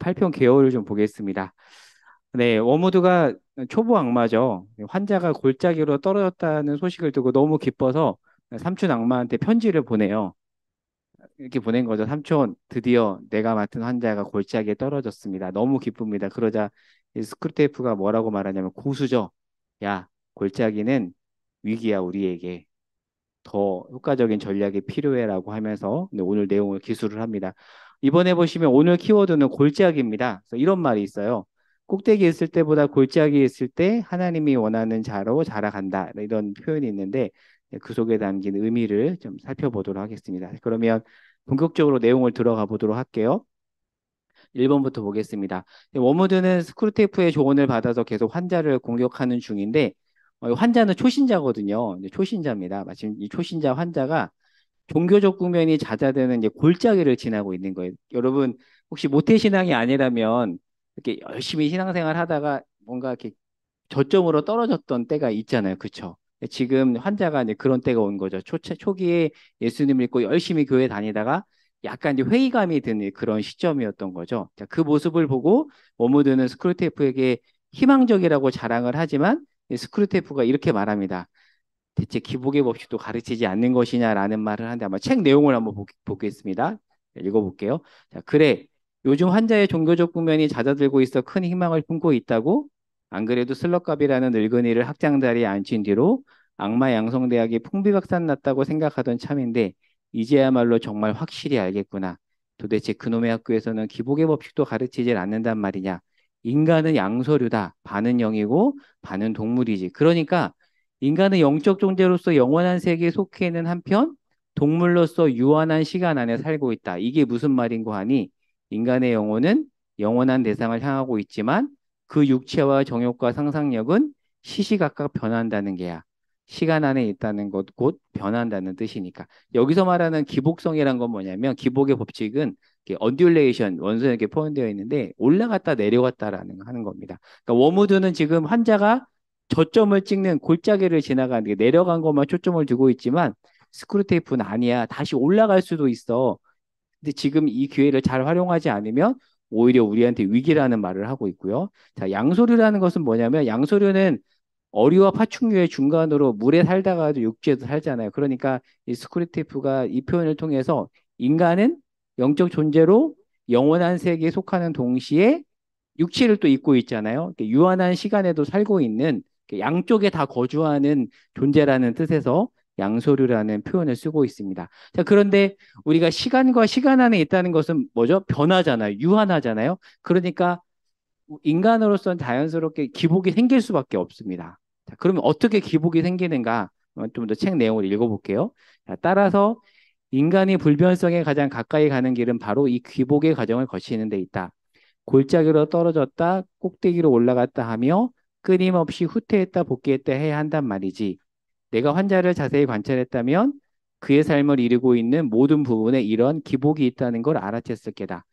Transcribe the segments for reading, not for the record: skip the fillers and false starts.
발표 개요를 좀 보겠습니다. 네, 워무드가 초보 악마죠. 환자가 골짜기로 떨어졌다는 소식을 듣고 너무 기뻐서 삼촌 악마한테 편지를 보내요. 이렇게 보낸 거죠. 삼촌, 드디어 내가 맡은 환자가 골짜기에 떨어졌습니다. 너무 기쁩니다. 그러자 이 스크루테이프가 뭐라고 말하냐면 고수죠. 야, 골짜기는 위기야, 우리에게. 더 효과적인 전략이 필요해라고 하면서 네, 오늘 내용을 기술을 합니다. 이번에 보시면 오늘 키워드는 골짜기입니다. 그래서 이런 말이 있어요. 꼭대기에 있을 때보다 골짜기에 있을 때 하나님이 원하는 자로 자라간다. 이런 표현이 있는데 네, 그 속에 담긴 의미를 좀 살펴보도록 하겠습니다. 그러면 본격적으로 내용을 들어가 보도록 할게요. 1번부터 보겠습니다. 워무드는 스크루테이프의 조언을 받아서 계속 환자를 공격하는 중인데 환자는 초신자거든요. 이제 초신자입니다. 마침 이 초신자 환자가 종교적 국면이 잦아드는 이제 골짜기를 지나고 있는 거예요. 여러분 혹시 모태신앙이 아니라면 이렇게 열심히 신앙생활 하다가 뭔가 이렇게 저점으로 떨어졌던 때가 있잖아요. 그렇죠? 지금 환자가 이제 그런 때가 온 거죠. 초기에 예수님 믿고 열심히 교회 다니다가 약간 이제 회의감이 드는 그런 시점이었던 거죠. 자, 그 모습을 보고 워무드는 스크루테이프에게 희망적이라고 자랑을 하지만 이 스크루테이프가 이렇게 말합니다. 대체 기복의 법칙도 가르치지 않는 것이냐라는 말을 하는데 아마 책 내용을 한번 보겠습니다. 읽어볼게요. 자, 그래. 요즘 환자의 종교적 국면이 잦아들고 있어 큰 희망을 품고 있다고? 안 그래도 슬럭갑이라는 늙은이를 학장 자리에 앉힌 뒤로 악마 양성대학이 풍비박산 났다고 생각하던 참인데 이제야말로 정말 확실히 알겠구나. 도대체 그놈의 학교에서는 기복의 법칙도 가르치질 않는단 말이냐. 인간은 양서류다. 반은 영이고 반은 동물이지. 그러니까 인간은 영적 존재로서 영원한 세계에 속해 있는 한편 동물로서 유한한 시간 안에 살고 있다. 이게 무슨 말인고 하니 인간의 영혼은 영원한 대상을 향하고 있지만 그 육체와 정욕과 상상력은 시시각각 변한다는 게야. 시간 안에 있다는 것 곧 변한다는 뜻이니까. 여기서 말하는 기복성이란 건 뭐냐면 기복의 법칙은 언듈레이션 원소에 이렇게 표현되어 있는데 올라갔다 내려갔다라는 거 하는 겁니다. 그러니까 워무드는 지금 환자가 저점을 찍는 골짜기를 지나가는 게 내려간 것만 초점을 두고 있지만 스크루테이프는 아니야. 다시 올라갈 수도 있어. 근데 지금 이 기회를 잘 활용하지 않으면 오히려 우리한테 위기라는 말을 하고 있고요. 자, 양서류라는 것은 뭐냐면 양서류는 어리와 파충류의 중간으로 물에 살다가도 육지에도 살잖아요. 그러니까 이 스크루테이프가 이 표현을 통해서 인간은 영적 존재로 영원한 세계에 속하는 동시에 육체를 또 입고 있잖아요. 유한한 시간에도 살고 있는 양쪽에 다 거주하는 존재라는 뜻에서 양소류라는 표현을 쓰고 있습니다. 자, 그런데 우리가 시간과 시간 안에 있다는 것은 뭐죠? 변하잖아요. 유한하잖아요. 그러니까 인간으로서는 자연스럽게 기복이 생길 수밖에 없습니다. 자, 그러면 어떻게 기복이 생기는가? 좀 더 책 내용을 읽어볼게요. 자, 따라서 인간이 불변성에 가장 가까이 가는 길은 바로 이 기복의 과정을 거치는 데 있다. 골짜기로 떨어졌다, 꼭대기로 올라갔다 하며 끊임없이 후퇴했다, 복귀했다 해야 한단 말이지. 내가 환자를 자세히 관찰했다면 그의 삶을 이루고 있는 모든 부분에 이런 기복이 있다는 걸 알아챘을 게다.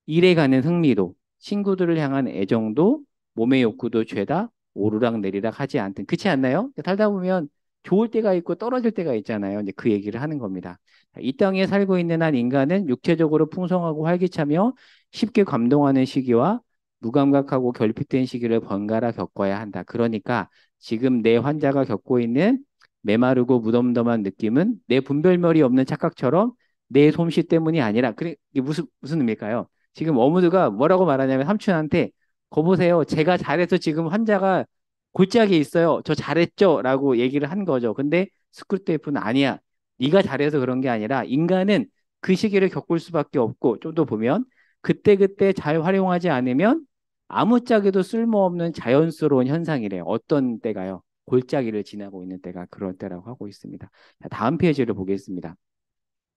일에 가는 흥미도, 친구들을 향한 애정도, 몸의 욕구도 죄다 오르락 내리락 하지 않든. 그렇지 않나요? 살다 보면 좋을 때가 있고 떨어질 때가 있잖아요. 이제 그 얘기를 하는 겁니다. 이 땅에 살고 있는 한 인간은 육체적으로 풍성하고 활기차며 쉽게 감동하는 시기와 무감각하고 결핍된 시기를 번갈아 겪어야 한다. 그러니까 지금 내 환자가 겪고 있는 메마르고 무덤덤한 느낌은 내 분별머리 없는 착각처럼 내 솜씨 때문이 아니라 그래 이게 무슨 의미일까요? 지금 어무드가 뭐라고 말하냐면 삼촌한테 거 보세요. 제가 잘해서 지금 환자가 골짜기에 있어요. 저 잘했죠? 라고 얘기를 한 거죠. 근데 스크루테이프는 아니야. 네가 잘해서 그런 게 아니라 인간은 그 시기를 겪을 수밖에 없고 좀 더 보면 그때그때 잘 활용하지 않으면 아무짝에도 쓸모없는 자연스러운 현상이래요. 어떤 때가요? 골짜기를 지나고 있는 때가 그런 때라고 하고 있습니다. 자, 다음 페이지를 보겠습니다.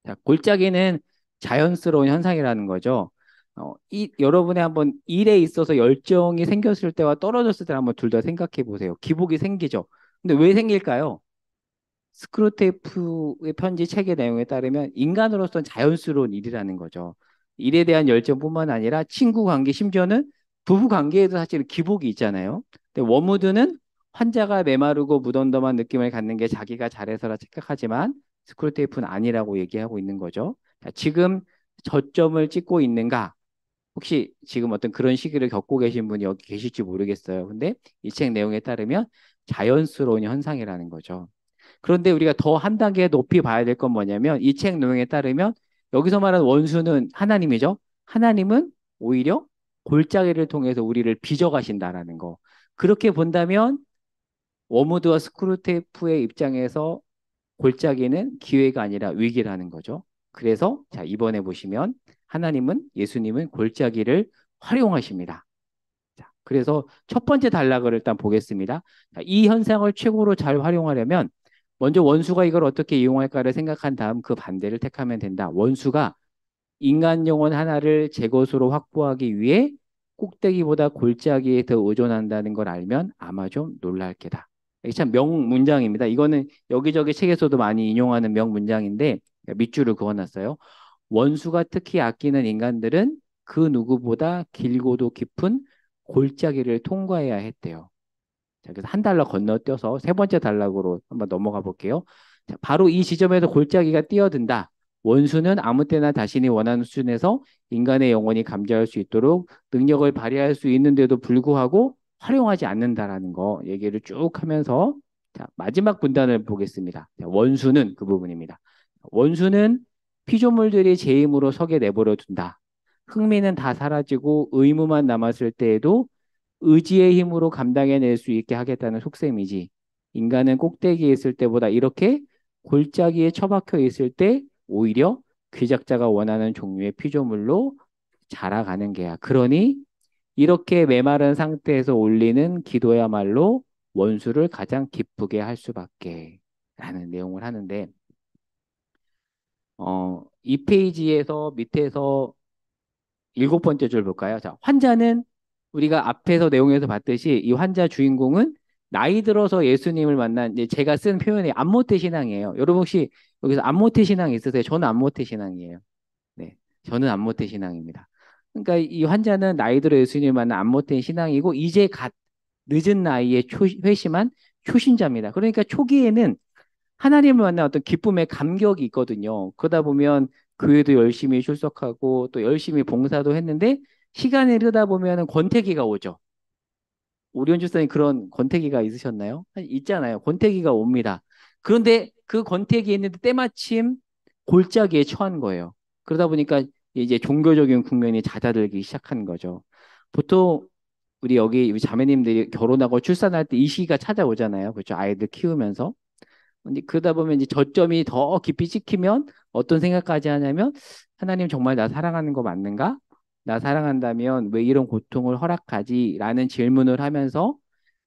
자, 골짜기는 자연스러운 현상이라는 거죠. 여러분의 한번 일에 있어서 열정이 생겼을 때와 떨어졌을 때 한번 둘 다 생각해 보세요. 기복이 생기죠. 근데 왜 생길까요? 스크루테이프의 편지 책의 내용에 따르면 인간으로서는 자연스러운 일이라는 거죠. 일에 대한 열정뿐만 아니라 친구 관계, 심지어는 부부 관계에도 사실 기복이 있잖아요. 근데 워무드는 환자가 메마르고 무덤덤한 느낌을 갖는 게 자기가 잘해서라 착각하지만 스크루테이프는 아니라고 얘기하고 있는 거죠. 자, 지금 저점을 찍고 있는가? 혹시 지금 어떤 그런 시기를 겪고 계신 분이 여기 계실지 모르겠어요. 근데 이 책 내용에 따르면 자연스러운 현상이라는 거죠. 그런데 우리가 더 한 단계 높이 봐야 될 건 뭐냐면 이 책 내용에 따르면 여기서 말하는 원수는 하나님이죠. 하나님은 오히려 골짜기를 통해서 우리를 빚어가신다라는 거. 그렇게 본다면 워무드와 스크루테이프의 입장에서 골짜기는 기회가 아니라 위기라는 거죠. 그래서 자, 이번에 보시면 하나님은 예수님은 골짜기를 활용하십니다. 자, 그래서 첫 번째 단락을 일단 보겠습니다. 자, 이 현상을 최고로 잘 활용하려면 먼저 원수가 이걸 어떻게 이용할까를 생각한 다음 그 반대를 택하면 된다. 원수가 인간 영혼 하나를 제 것으로 확보하기 위해 꼭대기보다 골짜기에 더 의존한다는 걸 알면 아마 좀 놀랄 게다. 이게 참 명문장입니다. 이거는 여기저기 책에서도 많이 인용하는 명문장인데 밑줄을 그어놨어요. 원수가 특히 아끼는 인간들은 그 누구보다 길고도 깊은 골짜기를 통과해야 했대요. 자, 그래서 한 달러 건너뛰어서 세 번째 단락으로 한번 넘어가 볼게요. 자, 바로 이 지점에서 골짜기가 뛰어든다. 원수는 아무 때나 자신이 원하는 수준에서 인간의 영혼이 감지할 수 있도록 능력을 발휘할 수 있는데도 불구하고 활용하지 않는다라는 거 얘기를 쭉 하면서 자, 마지막 분단을 보겠습니다. 자, 원수는 그 부분입니다. 원수는 피조물들이 제 힘으로 석에 내버려 둔다. 흥미는 다 사라지고 의무만 남았을 때에도 의지의 힘으로 감당해낼 수 있게 하겠다는 속셈이지. 인간은 꼭대기에 있을 때보다 이렇게 골짜기에 처박혀 있을 때 오히려 귀작자가 원하는 종류의 피조물로 자라가는 게야. 그러니 이렇게 메마른 상태에서 올리는 기도야말로 원수를 가장 기쁘게 할 수밖에 라는 내용을 하는데 이 페이지에서 밑에서 일곱 번째 줄 볼까요? 자, 환자는 우리가 앞에서 내용에서 봤듯이 이 환자 주인공은 나이 들어서 예수님을 만난 이제 제가 쓴 표현이 안모태 신앙이에요. 여러분 혹시 여기서 안모태 신앙 있으세요? 저는 안모태 신앙이에요. 네, 저는 안모태 신앙입니다. 그러니까 이 환자는 나이 들어 예수님을 만난 안모태 신앙이고 이제 갓 늦은 나이에 회심한 초신자입니다. 그러니까 초기에는 하나님을 만난 어떤 기쁨의 감격이 있거든요. 그러다 보면 교회도 열심히 출석하고 또 열심히 봉사도 했는데 시간이 흐르다 보면 권태기가 오죠. 오리온 주사님 그런 권태기가 있으셨나요? 있잖아요. 권태기가 옵니다. 그런데 그 권태기에 있는데 때마침 골짜기에 처한 거예요. 그러다 보니까 이제 종교적인 국면이 잦아들기 시작한 거죠. 보통 우리 여기 우리 자매님들이 결혼하고 출산할 때 이 시기가 찾아오잖아요. 그렇죠? 아이들 키우면서. 근데 그러다 보면 이제 저점이 더 깊이 찍히면 어떤 생각까지 하냐면 하나님 정말 나 사랑하는 거 맞는가? 나 사랑한다면 왜 이런 고통을 허락하지? 라는 질문을 하면서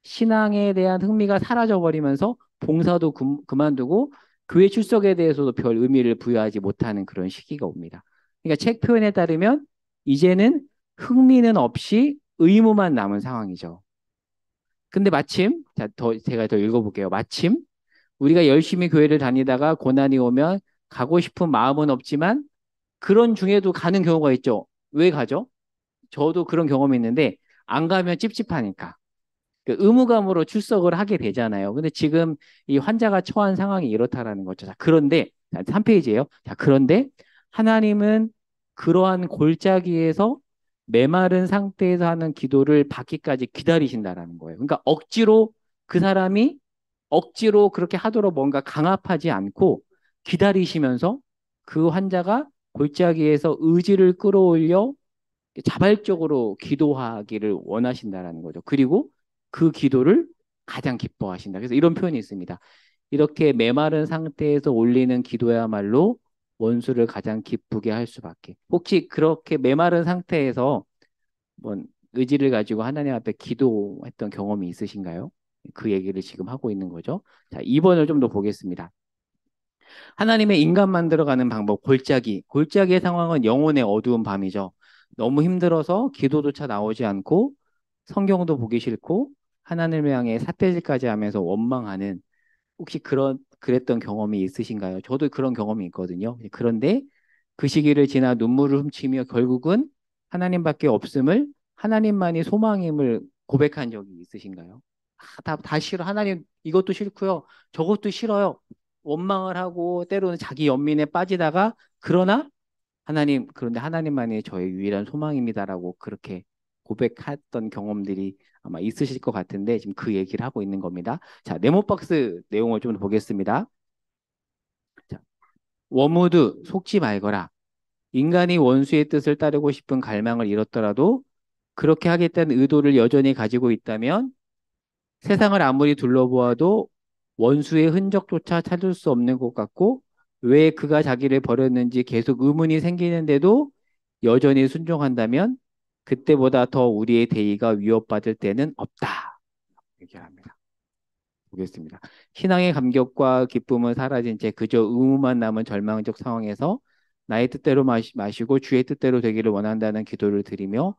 신앙에 대한 흥미가 사라져 버리면서 봉사도 그만두고 교회 출석에 대해서도 별 의미를 부여하지 못하는 그런 시기가 옵니다. 그러니까 책 표현에 따르면 이제는 흥미는 없이 의무만 남은 상황이죠. 근데 마침 제가 더 읽어볼게요. 마침 우리가 열심히 교회를 다니다가 고난이 오면 가고 싶은 마음은 없지만 그런 중에도 가는 경우가 있죠. 왜 가죠? 저도 그런 경험이 있는데 안 가면 찝찝하니까. 그 의무감으로 출석을 하게 되잖아요. 근데 지금 이 환자가 처한 상황이 이렇다라는 거죠. 자, 그런데 3페이지예요. 자, 그런데 하나님은 그러한 골짜기에서 메마른 상태에서 하는 기도를 받기까지 기다리신다라는 거예요. 그러니까 억지로 그 사람이 억지로 그렇게 하도록 뭔가 강압하지 않고 기다리시면서 그 환자가 골짜기에서 의지를 끌어올려 자발적으로 기도하기를 원하신다라는 거죠. 그리고 그 기도를 가장 기뻐하신다. 그래서 이런 표현이 있습니다. 이렇게 메마른 상태에서 올리는 기도야말로 원수를 가장 기쁘게 할 수밖에. 혹시 그렇게 메마른 상태에서 뭐 의지를 가지고 하나님 앞에 기도했던 경험이 있으신가요? 그 얘기를 지금 하고 있는 거죠. 자, 2번을 좀 더 보겠습니다. 하나님의 인간 만들어가는 방법, 골짜기. 골짜기의 상황은 영혼의 어두운 밤이죠. 너무 힘들어서 기도조차 나오지 않고 성경도 보기 싫고 하나님을 향해 삿대질까지 하면서 원망하는 혹시 그랬던 경험이 있으신가요? 저도 그런 경험이 있거든요. 그런데 그 시기를 지나 눈물을 훔치며 결국은 하나님밖에 없음을 하나님만이 소망임을 고백한 적이 있으신가요? 다 싫어. 하나님 이것도 싫고요. 저것도 싫어요. 원망을 하고 때로는 자기 연민에 빠지다가 그러나 하나님, 그런데 하나님만이 저의 유일한 소망입니다라고 그렇게 고백했던 경험들이 아마 있으실 것 같은데 지금 그 얘기를 하고 있는 겁니다. 자, 네모박스 내용을 좀 보겠습니다. 자, 워무드 속지 말거라. 인간이 원수의 뜻을 따르고 싶은 갈망을 잃었더라도 그렇게 하겠다는 의도를 여전히 가지고 있다면 세상을 아무리 둘러보아도 원수의 흔적조차 찾을 수 없는 것 같고 왜 그가 자기를 버렸는지 계속 의문이 생기는데도 여전히 순종한다면 그때보다 더 우리의 대의가 위협받을 때는 없다. 얘기합니다. 보겠습니다. 신앙의 감격과 기쁨은 사라진 채 그저 의무만 남은 절망적 상황에서 나의 뜻대로 마시고 주의 뜻대로 되기를 원한다는 기도를 드리며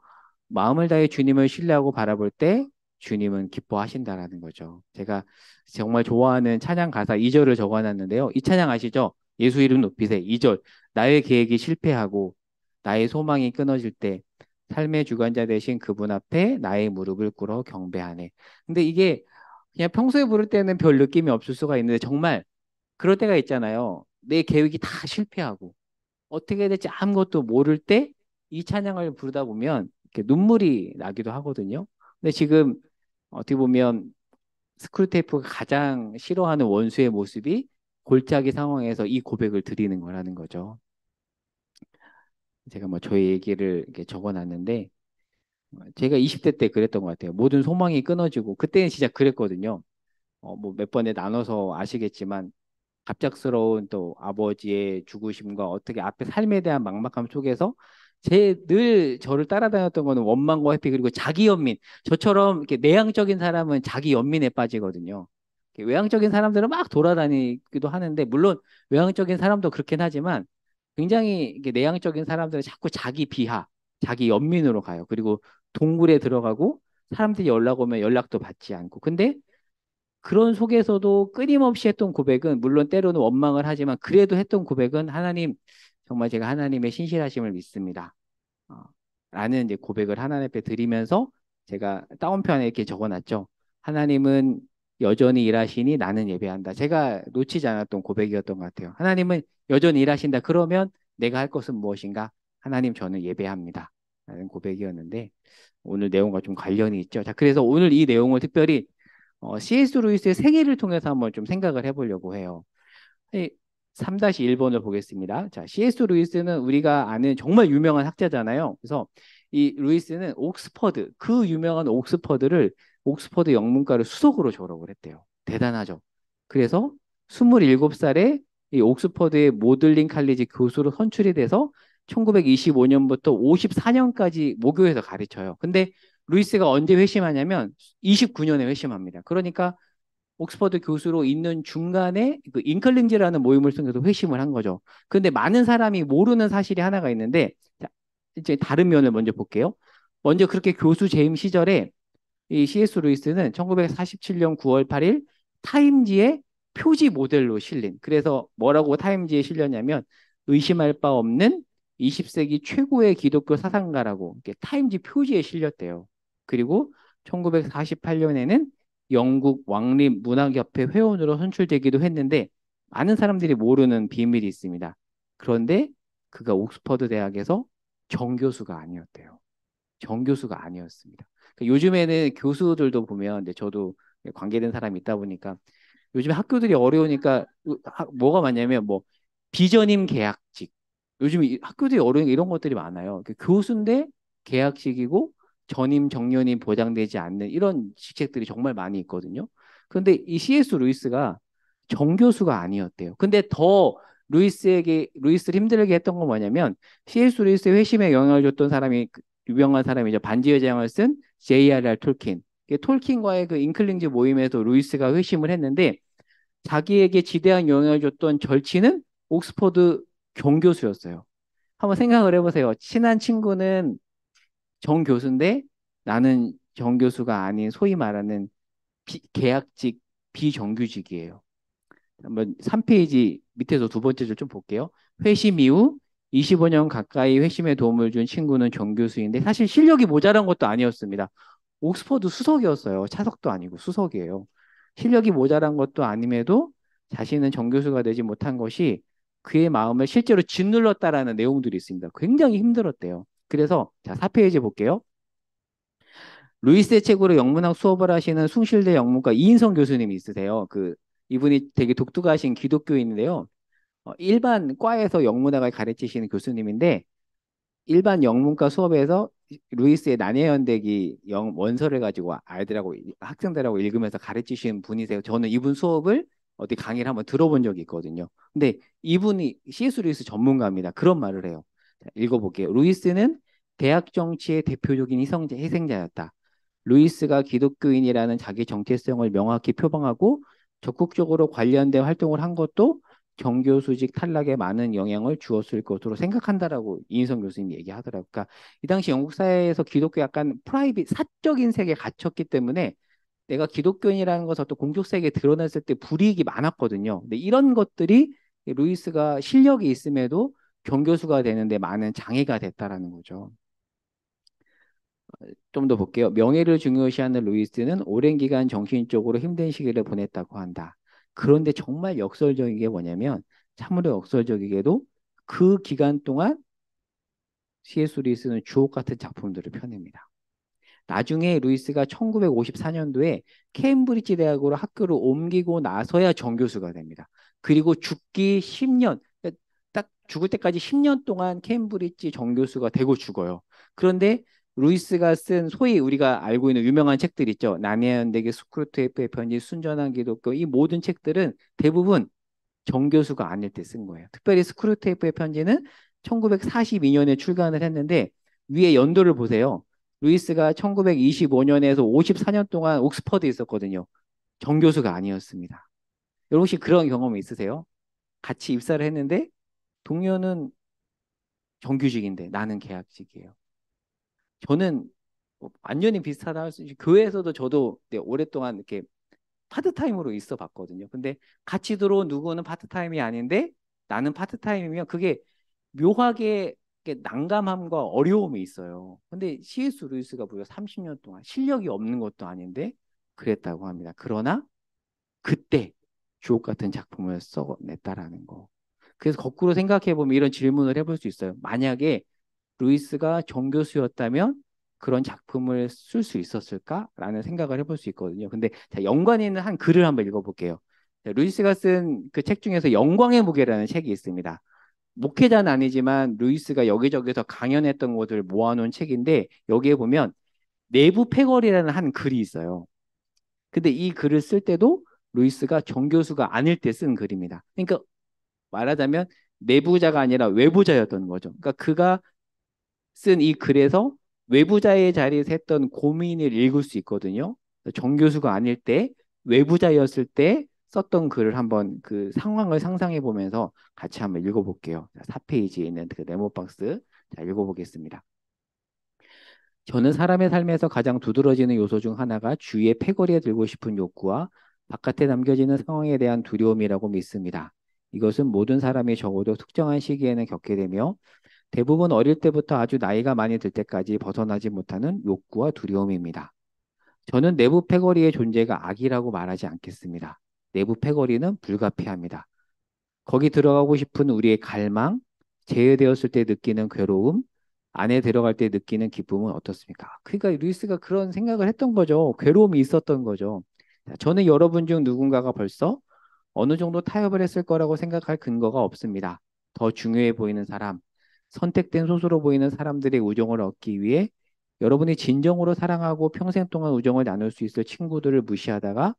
마음을 다해 주님을 신뢰하고 바라볼 때 주님은 기뻐하신다라는 거죠. 제가 정말 좋아하는 찬양 가사 2절을 적어놨는데요. 이 찬양 아시죠? 예수 이름 높이세. 2절. 나의 계획이 실패하고 나의 소망이 끊어질 때 삶의 주관자 되신 그분 앞에 나의 무릎을 꿇어 경배하네. 근데 이게 그냥 평소에 부를 때는 별 느낌이 없을 수가 있는데 정말 그럴 때가 있잖아요. 내 계획이 다 실패하고 어떻게 해야 될지 아무것도 모를 때 이 찬양을 부르다 보면 이렇게 눈물이 나기도 하거든요. 근데 지금 어떻게 보면 스크루테이프가 가장 싫어하는 원수의 모습이 골짜기 상황에서 이 고백을 드리는 거라는 거죠. 제가 뭐 저의 얘기를 이렇게 적어놨는데 제가 20대 때 그랬던 것 같아요. 모든 소망이 끊어지고 그때는 진짜 그랬거든요. 뭐 몇 번에 나눠서 아시겠지만 갑작스러운 또 아버지의 죽으심과 어떻게 앞에 삶에 대한 막막함 속에서 제 늘 저를 따라다녔던 거는 원망과 회피 그리고 자기 연민. 저처럼 이렇게 내향적인 사람은 자기 연민에 빠지거든요. 이렇게 외향적인 사람들은 막 돌아다니기도 하는데 물론 외향적인 사람도 그렇긴 하지만 굉장히 이렇게 내향적인 사람들은 자꾸 자기 비하, 자기 연민으로 가요. 그리고 동굴에 들어가고 사람들이 연락 오면 연락도 받지 않고. 근데 그런 속에서도 끊임없이 했던 고백은 물론 때로는 원망을 하지만 그래도 했던 고백은 하나님 정말 제가 하나님의 신실하심을 믿습니다. 어, 라는 이제 고백을 하나님 앞에 드리면서 제가 다운편에 이렇게 적어놨죠. 하나님은 여전히 일하시니 나는 예배한다. 제가 놓치지 않았던 고백이었던 것 같아요. 하나님은 여전히 일하신다. 그러면 내가 할 것은 무엇인가? 하나님 저는 예배합니다. 라는 고백이었는데 오늘 내용과 좀 관련이 있죠. 자, 그래서 오늘 이 내용을 특별히 C.S. 루이스의 생애를 통해서 한번 좀 생각을 해보려고 해요. 3-1번을 보겠습니다. 자, C.S. 루이스는 우리가 아는 정말 유명한 학자잖아요. 그래서 이 루이스는 옥스퍼드, 그 유명한 옥스퍼드를 옥스퍼드 영문과를 수석으로 졸업을 했대요. 대단하죠. 그래서 27살에 이 옥스퍼드의 모들링 칼리지 교수로 선출이 돼서 1925년부터 54년까지 모교에서 가르쳐요. 근데 루이스가 언제 회심하냐면 29년에 회심합니다. 그러니까 옥스퍼드 교수로 있는 중간에 그 잉클링즈라는 모임을 통해서 회심을 한 거죠. 근데 많은 사람이 모르는 사실이 하나가 있는데 자, 이제 다른 면을 먼저 볼게요. 먼저 그렇게 교수 재임 시절에 이 C.S. 루이스는 1947년 9월 8일 타임지의 표지 모델로 실린. 그래서 뭐라고 타임지에 실렸냐면 의심할 바 없는 20세기 최고의 기독교 사상가라고 이렇게 타임지 표지에 실렸대요. 그리고 1948년에는 영국 왕립 문학협회 회원으로 선출되기도 했는데 많은 사람들이 모르는 비밀이 있습니다. 그런데 그가 옥스퍼드 대학에서 정교수가 아니었대요. 정교수가 아니었습니다. 그러니까 요즘에는 교수들도 보면, 근데 저도 관계된 사람이 있다 보니까 요즘에 학교들이 어려우니까 뭐가 많냐면 뭐 비전임 계약직. 요즘 학교들이 어려우니까 이런 것들이 많아요. 그 교수인데 계약직이고 전임 정년이 보장되지 않는 이런 직책들이 정말 많이 있거든요. 그런데 이 C.S. 루이스가 정교수가 아니었대요. 근데 더 루이스를 힘들게 했던 건 뭐냐면 C.S. 루이스의 회심에 영향을 줬던 사람이 유명한 사람이죠. 반지의 제왕을 쓴 J.R.R. 톨킨. 톨킨과의 그 잉클링즈 모임에서 루이스가 회심을 했는데 자기에게 지대한 영향을 줬던 절친은 옥스퍼드 정교수였어요. 한번 생각을 해보세요. 친한 친구는 정교수인데 나는 정교수가 아닌 소위 말하는 계약직 비정규직이에요. 한번 3페이지 밑에서 두 번째 줄 좀 볼게요. 회심 이후 25년 가까이 회심에 도움을 준 친구는 정교수인데 사실 실력이 모자란 것도 아니었습니다. 옥스퍼드 수석이었어요. 차석도 아니고 수석이에요. 실력이 모자란 것도 아님에도 자신은 정교수가 되지 못한 것이 그의 마음을 실제로 짓눌렀다라는 내용들이 있습니다. 굉장히 힘들었대요. 그래서 자, 4페이지 볼게요. 루이스의 책으로 영문학 수업을 하시는 숭실대 영문과 이인성 교수님이 있으세요. 이분이 되게 독특하신 기독교인인데요. 일반 과에서 영문학을 가르치시는 교수님인데 일반 영문과 수업에서 루이스의 난해연대기 원서를 가지고 아이들하고 학생들하고 읽으면서 가르치시는 분이세요. 저는 이분 수업을 어디 강의를 한번 들어본 적이 있거든요. 근데 이분이 C.S. 루이스 전문가입니다. 그런 말을 해요. 자, 읽어볼게요. 루이스는 대학 정치의 대표적인 희생자였다. 루이스가 기독교인이라는 자기 정체성을 명확히 표방하고 적극적으로 관련된 활동을 한 것도 정교수직 탈락에 많은 영향을 주었을 것으로 생각한다라고 이인성 교수님이 얘기하더라고요. 그러니까 이 당시 영국 사회에서 기독교 약간 프라이빗 사적인 세계에 갇혔기 때문에 내가 기독교인이라는 것을 또 공적 세계에 드러냈을 때 불이익이 많았거든요. 근데 이런 것들이 루이스가 실력이 있음에도 정교수가 되는데 많은 장애가 됐다라는 거죠. 좀 더 볼게요. 명예를 중요시하는 루이스는 오랜 기간 정신적으로 힘든 시기를 보냈다고 한다. 그런데 정말 역설적인 게 뭐냐면 참으로 역설적이게도 그 기간 동안 C.S. 루이스는 주옥 같은 작품들을 펴냅니다. 나중에 루이스가 1954년도에 케임브리지 대학으로 학교를 옮기고 나서야 정교수가 됩니다. 그리고 죽기 10년, 딱 죽을 때까지 10년 동안 케임브리지 정교수가 되고 죽어요. 그런데 루이스가 쓴 소위 우리가 알고 있는 유명한 책들 있죠. 나니아연대기, 스크루테이프의 편지, 순전한 기독교 이 모든 책들은 대부분 정교수가 아닐 때 쓴 거예요. 특별히 스크루테이프의 편지는 1942년에 출간을 했는데 위에 연도를 보세요. 루이스가 1925년에서 54년 동안 옥스퍼드에 있었거든요. 정교수가 아니었습니다. 여러분 혹시 그런 경험이 있으세요? 같이 입사를 했는데 동료는 정규직인데 나는 계약직이에요. 저는 뭐 완전히 비슷하다 할 수 있지. 교회에서도 저도 네, 오랫동안 이렇게 파트타임으로 있어 봤거든요. 근데 같이 들어온 누구는 파트타임이 아닌데 나는 파트타임이면 그게 묘하게 난감함과 어려움이 있어요. 근데 C.S. 루이스가 무려 30년 동안 실력이 없는 것도 아닌데 그랬다고 합니다. 그러나 그때 주옥 같은 작품을 써냈다라는 거. 그래서 거꾸로 생각해 보면 이런 질문을 해볼 수 있어요. 만약에 루이스가 정교수였다면 그런 작품을 쓸 수 있었을까라는 생각을 해볼 수 있거든요. 근데 자, 연관이 있는 한 글을 한번 읽어볼게요. 자, 루이스가 쓴 그 책 중에서 영광의 무게라는 책이 있습니다. 목회자는 아니지만 루이스가 여기저기서 강연했던 것을 모아놓은 책인데 여기에 보면 내부 패거리라는 한 글이 있어요. 근데 이 글을 쓸 때도 루이스가 정교수가 아닐 때 쓴 글입니다. 그러니까 말하자면 내부자가 아니라 외부자였던 거죠. 그러니까 그가 쓴 이 글에서 외부자의 자리에서 했던 고민을 읽을 수 있거든요. 정교수가 아닐 때 외부자였을 때 썼던 글을 한번 그 상황을 상상해 보면서 같이 한번 읽어볼게요. 4페이지에 있는 그 네모박스 자, 읽어보겠습니다. 저는 사람의 삶에서 가장 두드러지는 요소 중 하나가 주위의 패거리에 들고 싶은 욕구와 바깥에 남겨지는 상황에 대한 두려움이라고 믿습니다. 이것은 모든 사람이 적어도 특정한 시기에는 겪게 되며 대부분 어릴 때부터 아주 나이가 많이 들 때까지 벗어나지 못하는 욕구와 두려움입니다. 저는 내부 패거리의 존재가 악이라고 말하지 않겠습니다. 내부 패거리는 불가피합니다. 거기 들어가고 싶은 우리의 갈망, 제외되었을 때 느끼는 괴로움, 안에 들어갈 때 느끼는 기쁨은 어떻습니까? 그러니까 루이스가 그런 생각을 했던 거죠. 괴로움이 있었던 거죠. 저는 여러분 중 누군가가 벌써 어느 정도 타협을 했을 거라고 생각할 근거가 없습니다. 더 중요해 보이는 사람, 선택된 소수로 보이는 사람들의 우정을 얻기 위해 여러분이 진정으로 사랑하고 평생 동안 우정을 나눌 수 있을 친구들을 무시하다가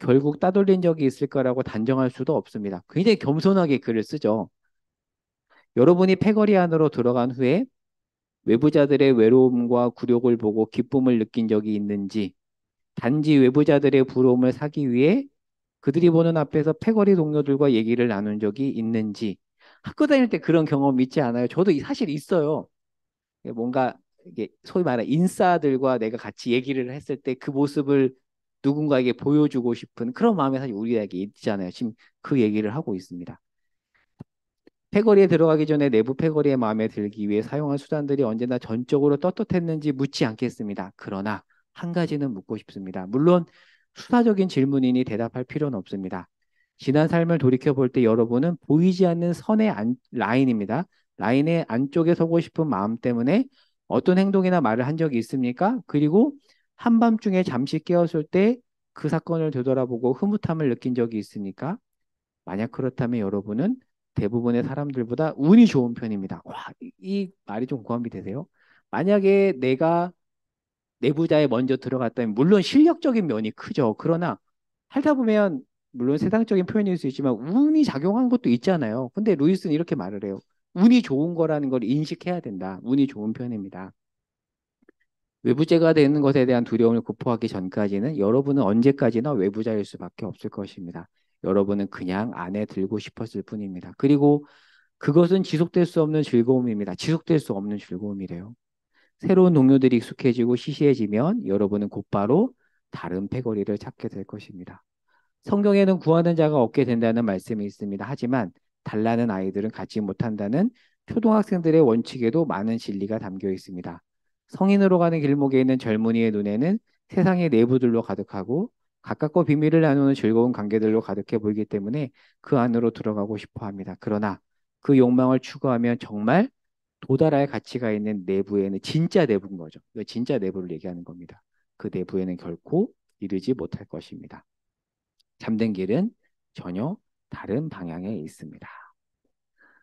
결국 따돌린 적이 있을 거라고 단정할 수도 없습니다. 굉장히 겸손하게 글을 쓰죠. 여러분이 패거리 안으로 들어간 후에 외부자들의 외로움과 굴욕을 보고 기쁨을 느낀 적이 있는지, 단지 외부자들의 부러움을 사기 위해 그들이 보는 앞에서 패거리 동료들과 얘기를 나눈 적이 있는지, 학교 다닐 때 그런 경험 있지 않아요? 저도 사실 있어요. 뭔가 이게 소위 말하는 인싸들과 내가 같이 얘기를 했을 때 그 모습을 누군가에게 보여주고 싶은 그런 마음이 사실 우리에게 있잖아요. 지금 그 얘기를 하고 있습니다. 패거리에 들어가기 전에 내부 패거리의 마음에 들기 위해 사용한 수단들이 언제나 전적으로 떳떳했는지 묻지 않겠습니다. 그러나 한 가지는 묻고 싶습니다. 물론 수사적인 질문이니 대답할 필요는 없습니다. 지난 삶을 돌이켜 볼 때 여러분은 보이지 않는 선의 라인입니다. 라인의 안쪽에 서고 싶은 마음 때문에 어떤 행동이나 말을 한 적이 있습니까? 그리고 한밤중에 잠시 깨었을 때 그 사건을 되돌아보고 흐뭇함을 느낀 적이 있습니까? 만약 그렇다면 여러분은 대부분의 사람들보다 운이 좋은 편입니다. 와, 이 말이 좀 공감이 되세요? 만약에 내가 내부자에 먼저 들어갔다면 물론 실력적인 면이 크죠. 그러나 살다 보면 물론 세상적인 표현일 수 있지만 운이 작용한 것도 있잖아요. 근데 루이스는 이렇게 말을 해요. 운이 좋은 거라는 걸 인식해야 된다. 운이 좋은 편입니다. 외부자가 되는 것에 대한 두려움을 극복하기 전까지는 여러분은 언제까지나 외부자일 수밖에 없을 것입니다. 여러분은 그냥 안에 들고 싶었을 뿐입니다. 그리고 그것은 지속될 수 없는 즐거움입니다. 지속될 수 없는 즐거움이래요. 새로운 동료들이 익숙해지고 시시해지면 여러분은 곧바로 다른 패거리를 찾게 될 것입니다. 성경에는 구하는 자가 얻게 된다는 말씀이 있습니다. 하지만 달라는 아이들은 갖지 못한다는 초등학생들의 원칙에도 많은 진리가 담겨 있습니다. 성인으로 가는 길목에 있는 젊은이의 눈에는 세상의 내부들로 가득하고 가깝고 비밀을 나누는 즐거운 관계들로 가득해 보이기 때문에 그 안으로 들어가고 싶어 합니다. 그러나 그 욕망을 추구하면 정말 도달할 가치가 있는 내부에는 진짜 내부인 거죠. 그 진짜 내부를 얘기하는 겁니다. 그 내부에는 결코 이르지 못할 것입니다. 잠든 길은 전혀 다른 방향에 있습니다.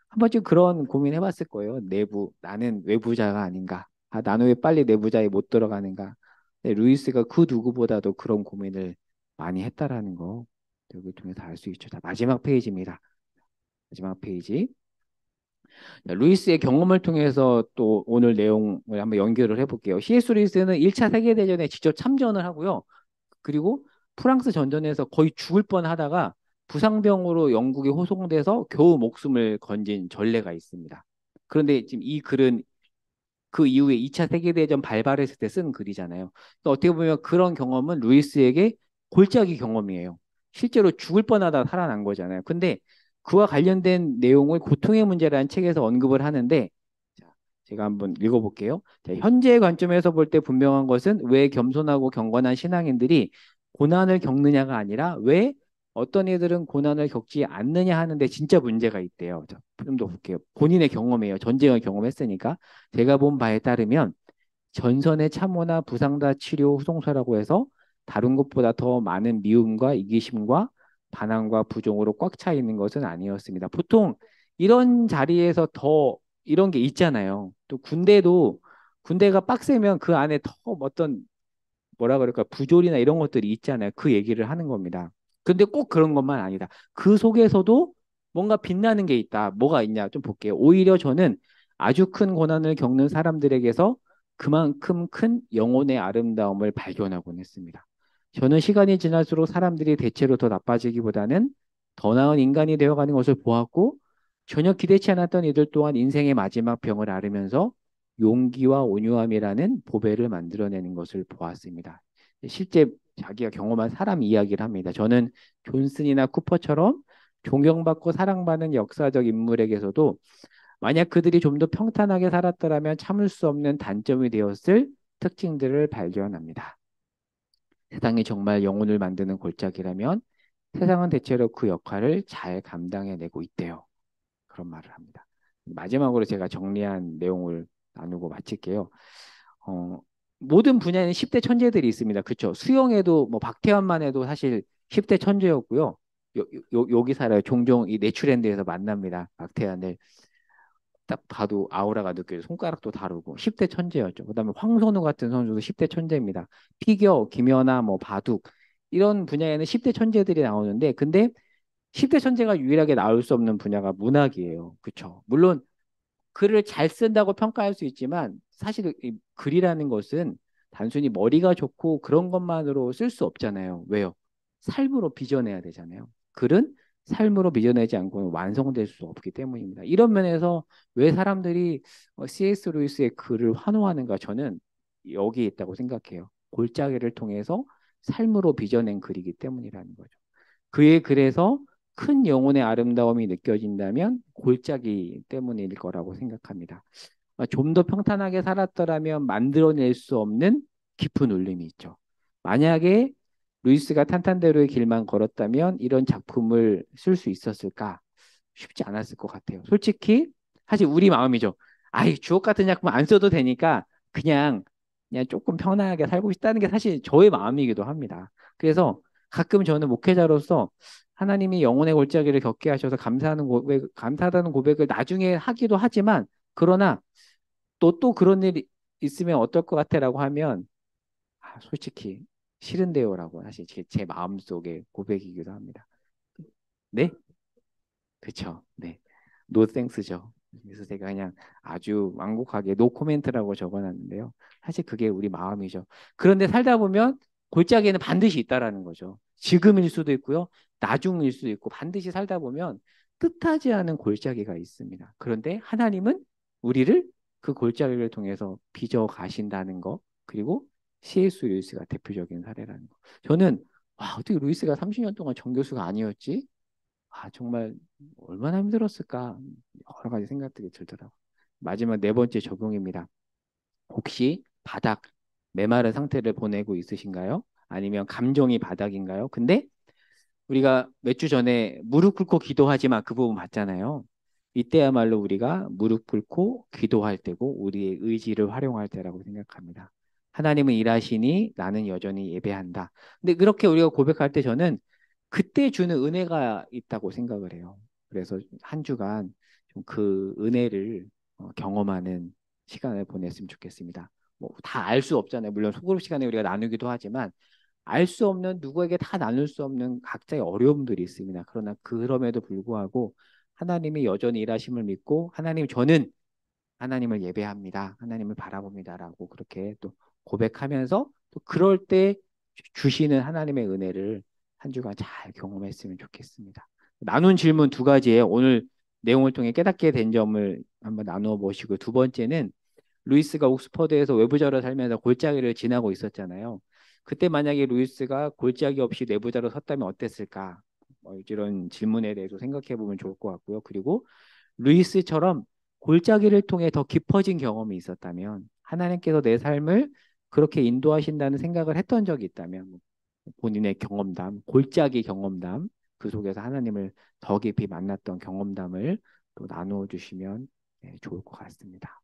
한 번쯤 그런 고민 해봤을 거예요. 내부, 나는 외부자가 아닌가? 아, 나는 왜 빨리 내부자에 못 들어가는가? 네, 루이스가 그 누구보다도 그런 고민을 많이 했다라는 거 여기 통해서 알 수 있죠. 자, 마지막 페이지입니다. 마지막 페이지. 자, 루이스의 경험을 통해서 또 오늘 내용을 한번 연결을 해볼게요. C.S. 루이스는 1차 세계대전에 직접 참전을 하고요. 그리고 프랑스 전전에서 거의 죽을 뻔하다가 부상병으로 영국에 호송돼서 겨우 목숨을 건진 전례가 있습니다. 그런데 지금 이 글은 그 이후에 2차 세계대전 발발했을 때 쓴 글이잖아요. 그러니까 어떻게 보면 그런 경험은 루이스에게 골짜기 경험이에요. 실제로 죽을 뻔하다 살아난 거잖아요. 근데 그와 관련된 내용을 고통의 문제라는 책에서 언급을 하는데 자, 제가 한번 읽어볼게요. 자, 현재의 관점에서 볼 때 분명한 것은 왜 겸손하고 경건한 신앙인들이 고난을 겪느냐가 아니라 왜 어떤 이들은 고난을 겪지 않느냐 하는데 진짜 문제가 있대요. 좀 더 볼게요. 본인의 경험이에요. 전쟁을 경험했으니까. 제가 본 바에 따르면 전선의 참호나 부상자 치료 후송사라고 해서 다른 것보다 더 많은 미움과 이기심과 반항과 부정으로 꽉 차 있는 것은 아니었습니다. 보통 이런 자리에서 더 이런 게 있잖아요. 또 군대도 군대가 빡세면 그 안에 더 어떤 뭐라 그럴까 부조리나 이런 것들이 있잖아요. 그 얘기를 하는 겁니다. 근데 꼭 그런 것만 아니다. 그 속에서도 뭔가 빛나는 게 있다. 뭐가 있냐 좀 볼게요. 오히려 저는 아주 큰 고난을 겪는 사람들에게서 그만큼 큰 영혼의 아름다움을 발견하곤 했습니다. 저는 시간이 지날수록 사람들이 대체로 더 나빠지기보다는 더 나은 인간이 되어가는 것을 보았고 전혀 기대치 않았던 이들 또한 인생의 마지막 병을 앓으면서 용기와 온유함이라는 보배를 만들어내는 것을 보았습니다. 실제 자기가 경험한 사람 이야기를 합니다. 저는 존슨이나 쿠퍼처럼 존경받고 사랑받는 역사적 인물에게서도 만약 그들이 좀 더 평탄하게 살았더라면 참을 수 없는 단점이 되었을 특징들을 발견합니다. 세상이 정말 영혼을 만드는 골짜기라면 세상은 대체로 그 역할을 잘 감당해내고 있대요. 그런 말을 합니다. 마지막으로 제가 정리한 내용을 나누고 마칠게요. 어, 모든 분야에는 10대 천재들이 있습니다. 그렇죠? 수영에도 뭐 박태환만 해도 사실 10대 천재였고요. 여기 살아요. 종종 이 내추랜드에서 만납니다. 박태환을 딱 봐도 아우라가 느껴요. 손가락도 다르고 10대 천재였죠. 그다음에 황선우 같은 선수도 10대 천재입니다. 피겨, 김연아, 뭐 바둑 이런 분야에는 10대 천재들이 나오는데 근데 10대 천재가 유일하게 나올 수 없는 분야가 문학이에요. 그렇죠? 물론 글을 잘 쓴다고 평가할 수 있지만 사실 이 글이라는 것은 단순히 머리가 좋고 그런 것만으로 쓸 수 없잖아요. 왜요? 삶으로 빚어내야 되잖아요. 글은 삶으로 빚어내지 않고는 완성될 수 없기 때문입니다. 이런 면에서 왜 사람들이 C.S. 루이스의 글을 환호하는가 저는 여기에 있다고 생각해요. 골짜기를 통해서 삶으로 빚어낸 글이기 때문이라는 거죠. 그의 글에서 큰 영혼의 아름다움이 느껴진다면 골짜기 때문일 거라고 생각합니다. 좀 더 평탄하게 살았더라면 만들어낼 수 없는 깊은 울림이 있죠. 만약에 루이스가 탄탄대로의 길만 걸었다면 이런 작품을 쓸 수 있었을까? 쉽지 않았을 것 같아요. 솔직히 사실 우리 마음이죠. 아이 주옥 같은 작품 안 써도 되니까 그냥 조금 편하게 살고 싶다는 게 사실 저의 마음이기도 합니다. 그래서 가끔 저는 목회자로서 하나님이 영혼의 골짜기를 겪게 하셔서 감사하다는 고백을 나중에 하기도 하지만 그러나 또 그런 일이 있으면 어떨 것 같아라고 하면 솔직히 싫은데요라고 사실 제 마음속의 고백이기도 합니다. 네? 그쵸. 네. 노 땡스죠. 그래서 제가 그냥 아주 완곡하게 노 코멘트라고 적어놨는데요. 사실 그게 우리 마음이죠. 그런데 살다 보면 골짜기에는 반드시 있다라는 거죠. 지금일 수도 있고요. 나중일 수도 있고 반드시 살다 보면 뜻하지 않은 골짜기가 있습니다. 그런데 하나님은 우리를 그 골짜기를 통해서 빚어 가신다는 거 그리고 C.S. 루이스가 대표적인 사례라는 거. 저는 어떻게 루이스가 30년 동안 정교수가 아니었지? 정말 얼마나 힘들었을까 여러 가지 생각들이 들더라고요. 마지막 네 번째 적용입니다. 혹시 바닥 메마른 상태를 보내고 있으신가요? 아니면 감정이 바닥인가요? 근데 우리가 몇 주 전에 무릎 꿇고 기도하지만 그 부분 봤잖아요. 이때야말로 우리가 무릎 꿇고 기도할 때고 우리의 의지를 활용할 때라고 생각합니다. 하나님은 일하시니 나는 여전히 예배한다. 근데 그렇게 우리가 고백할 때 저는 그때 주는 은혜가 있다고 생각을 해요. 그래서 한 주간 좀 그 은혜를 경험하는 시간을 보냈으면 좋겠습니다. 뭐 다 알 수 없잖아요. 물론 소그룹 시간에 우리가 나누기도 하지만 알 수 없는 누구에게 다 나눌 수 없는 각자의 어려움들이 있습니다. 그러나 그럼에도 불구하고 하나님이 여전히 일하심을 믿고 하나님 저는 하나님을 예배합니다. 하나님을 바라봅니다라고 그렇게 또 고백하면서 또 그럴 때 주시는 하나님의 은혜를 한 주간 잘 경험했으면 좋겠습니다. 나눈 질문 두 가지에 오늘 내용을 통해 깨닫게 된 점을 한번 나누어 보시고 두 번째는 루이스가 옥스퍼드에서 외부자로 살면서 골짜기를 지나고 있었잖아요. 그때 만약에 루이스가 골짜기 없이 내부자로 섰다면 어땠을까? 이런 질문에 대해서 생각해 보면 좋을 것 같고요. 그리고 루이스처럼 골짜기를 통해 더 깊어진 경험이 있었다면 하나님께서 내 삶을 그렇게 인도하신다는 생각을 했던 적이 있다면 본인의 경험담, 골짜기 경험담 그 속에서 하나님을 더 깊이 만났던 경험담을 또 나누어 주시면 좋을 것 같습니다.